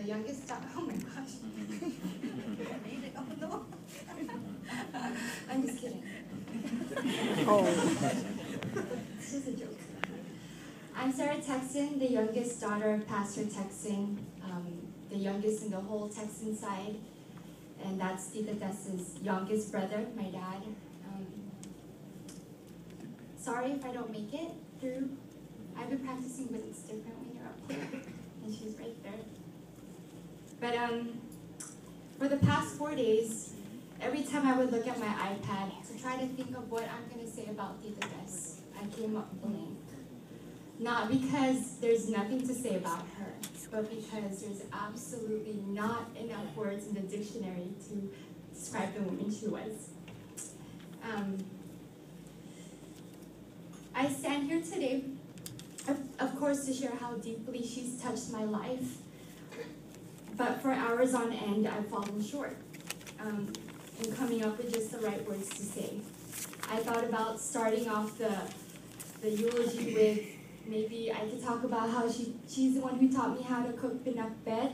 youngest daughter. Oh my gosh. Oh no. I'm just kidding. Oh. It's just a joke. I'm Sarah Tecson, the youngest daughter of Pastor Tecson, the youngest in the whole Texan side. And that's Tita Tess's youngest brother, my dad. Sorry if I don't make it through. I've been practicing, but it's different when you're up here. And she's right there. But for the past 4 days, every time I would look at my iPad to try to think of what I'm going to say about Tita Tess, I came up blank. Not because there's nothing to say about her, but because there's absolutely not enough words in the dictionary to describe the woman she was. I stand here today, of course, to share how deeply she's touched my life, but for hours on end, I've fallen short in coming up with just the right words to say. I thought about starting off the eulogy with, maybe I could talk about how she's the one who taught me how to cook pinakbet.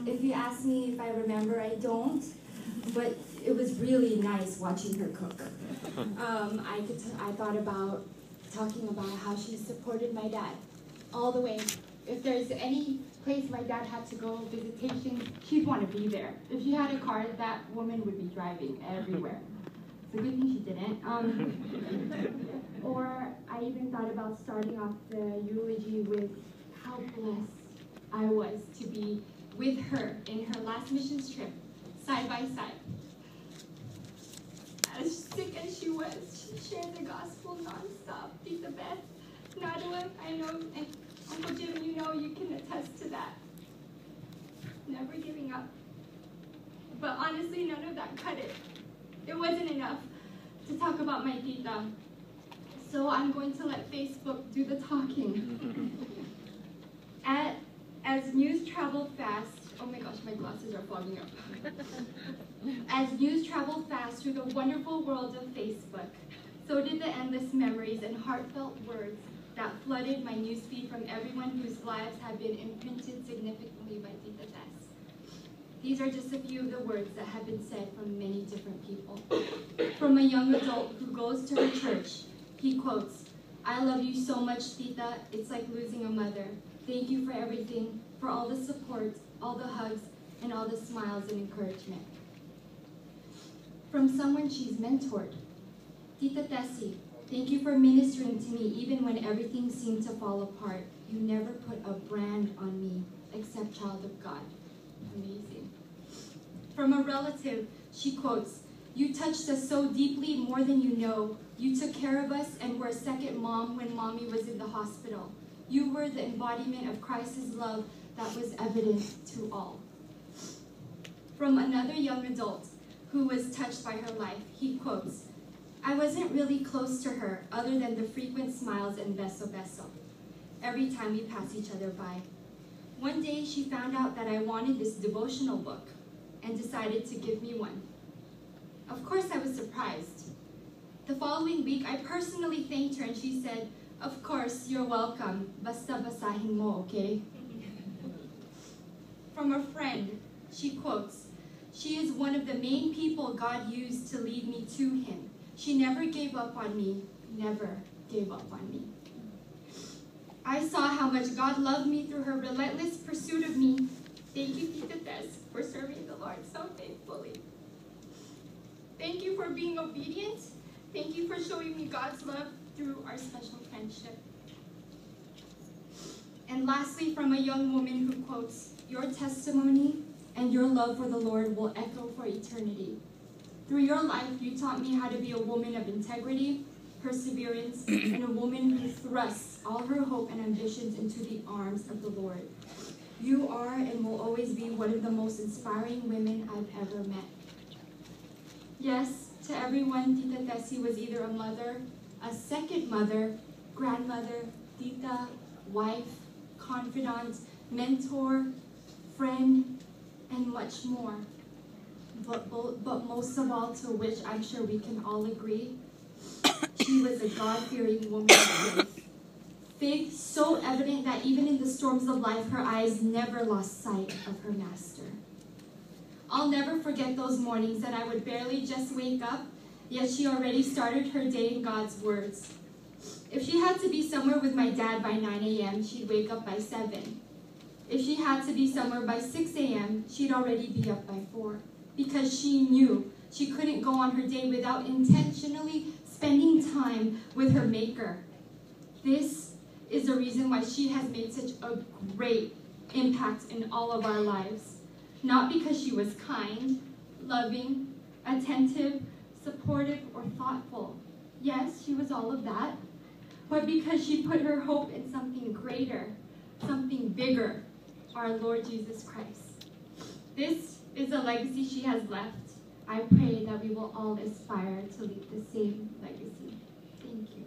If you ask me if I remember, I don't. But it was really nice watching her cook. I thought about talking about how she supported my dad all the way. If there's any place my dad had to go visitation, she'd want to be there. If she had a car, that woman would be driving everywhere. It's a good thing she didn't. Or I even thought about starting off the eulogy with how blessed I was to be with her in her last missions trip, side by side. As sick as she was, she shared the gospel nonstop. Tita Beth, Nadua, I know, and Uncle Jim, you know, you can attest to that. Never giving up. But honestly, none of that cut it. It wasn't enough to talk about my tita. So I'm going to let Facebook do the talking. As news traveled fast, oh my gosh, my glasses are fogging up. As news traveled fast through the wonderful world of Facebook, so did the endless memories and heartfelt words that flooded my newsfeed from everyone whose lives have been imprinted significantly by Tita Tess. These are just a few of the words that have been said from many different people. From a young adult who goes to her church, he quotes, "I love you so much, Tita. It's like losing a mother. Thank you for everything, for all the support, all the hugs, and all the smiles and encouragement." From someone she's mentored, "Tita Tessie, thank you for ministering to me even when everything seemed to fall apart. You never put a brand on me, except child of God." Amazing. From a relative, she quotes, "You touched us so deeply, more than you know. You took care of us and were a second mom when mommy was in the hospital. You were the embodiment of Christ's love that was evident to all." From another young adult who was touched by her life, he quotes, "I wasn't really close to her other than the frequent smiles and beso beso every time we pass each other by. One day she found out that I wanted this devotional book and decided to give me one. Of course I was surprised. The following week I personally thanked her and she said, 'Of course, you're welcome. Basta basahin mo, okay?'" From a friend, she quotes, "She is one of the main people God used to lead me to him. She never gave up on me, never gave up on me. I saw how much God loved me through her relentless pursuit of me. Thank you, Tita Tess, for serving the Lord so faithfully. Thank you for being obedient. Thank you for showing me God's love through our special friendship." And lastly, from a young woman who quotes, "Your testimony and your love for the Lord will echo for eternity. Through your life, you taught me how to be a woman of integrity, perseverance, and a woman who thrusts all her hope and ambitions into the arms of the Lord. You are and will always be one of the most inspiring women I've ever met." Yes, to everyone, Tita Tessie was either a mother, a second mother, grandmother, tita, wife, confidant, mentor, friend, and much more. But most of all, to which I'm sure we can all agree, she was a God-fearing woman of faith, Faith so evident that even in the storms of life, her eyes never lost sight of her master. I'll never forget those mornings that I would barely just wake up, yet she already started her day in God's words. If she had to be somewhere with my dad by 9 a.m., she'd wake up by 7. If she had to be somewhere by 6 a.m., she'd already be up by 4, because she knew she couldn't go on her day without intentionally spending time with her Maker. This is the reason why she has made such a great impact in all of our lives. Not because she was kind, loving, attentive, supportive, or thoughtful. Yes, she was all of that. But because she put her hope in something greater, something bigger, our Lord Jesus Christ. This is a legacy she has left. I pray that we will all aspire to leave the same legacy. Thank you.